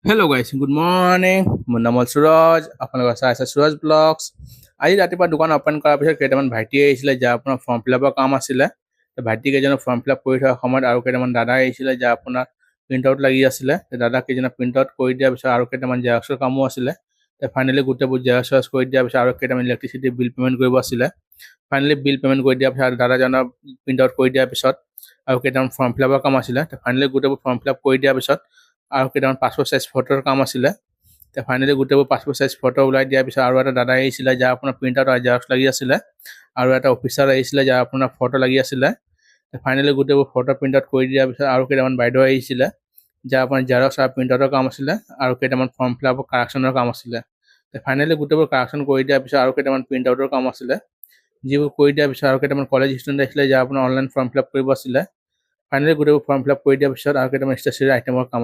hello' গাইছ good morning মোৰ নাম হ'ল সুৰজ আপোনালোকৰ চাই আছে সুৰজ ব্লগছ আজি ৰাতিপুৱা দোকান অ'পেন কৰাৰ পিছত কেইটামান ভাইটি আহিছিলে যাৰ আপোনাৰ ফৰ্ম ফিলাপৰ কাম আছিলে ভাইটি কেইজনৰ ফৰ্ম ফিলাপ কৰি থোৱাৰ সময়ত আৰু কেইটামান দাদা আহিছিলে যাৰ আপোনাৰ প্ৰিণ্ট আউট লাগি আছিলে দাদা কেইজনৰ প্ৰিণ্ট আউট কৰি দিয়াৰ পিছত আৰু কেইটামান জেৰক্সৰ কামো আছিলে ফাইনেলি গোটেইবোৰ জেৰক্স কৰি দিয়াৰ পিছত আৰু কেইটামান ইলেক্ট্ৰিচিটি বিল পে'মেণ্ট কৰিব আছিলে ফাইনেলি বিল পে'মেণ্ট কৰি দিয়াৰ পিছত দাদাজনৰ প্ৰিণ্ট আউট কৰি দিয়াৰ পিছত আৰু কেইটামান ফৰ্ম ফিলাপৰ কাম আছিলে ফাইনেলি গোটেইবোৰ ফৰ্ম ফিলাপ কৰি দিয়াৰ পিছত আৰু কেইটামান পাছপোৰ্ট চাইজ ফটোৰ কাম আছিলে ফাইনেলি গোটেইবোৰ পাছপোৰ্ট চাইজ ফটো ওলাই দিয়াৰ পিছত আৰু এটা দাদা আহিছিলে যাৰ আপোনাৰ প্ৰিণ্ট আউট আৰু জেৰক্স লাগি আছিলে আৰু এটা অফিচাৰ আহিছিলে যাৰ আপোনাৰ ফটো লাগি আছিলে ফাইনেলি গোটেইবোৰ ফটো প্ৰিণ্ট আউট কৰি দিয়াৰ পিছত আৰু কেইটামান বাইদেউ আহিছিলে যাৰ আপোনাৰ জেৰক্স আৰু প্ৰিণ্ট আউটৰ কাম আছিলে আৰু কেইটামান ফৰ্ম ফিলাপৰ কাৰেকশ্যনৰ কাম আছিলে ফাইনেলি গোটেইবোৰ কাৰেকশ্যন কৰি দিয়াৰ পিছত আৰু কেইটামান প্ৰিণ্ট আউটৰ কাম আছিলে যিবোৰ কৰি দিয়াৰ পিছত আৰু কেইটামান কলেজ ষ্টুডেণ্ট আহিছিলে যাৰ আপোনাৰ অনলাইন ফৰ্ম ফিলাপ কৰিব আছিলে ফাইনেলি গোটেইবোৰ ফৰ্ম ফিলাপ কৰি দিয়াৰ পিছত আৰু কেইটামান ষ্টেচনাৰী আইটেমৰ কাম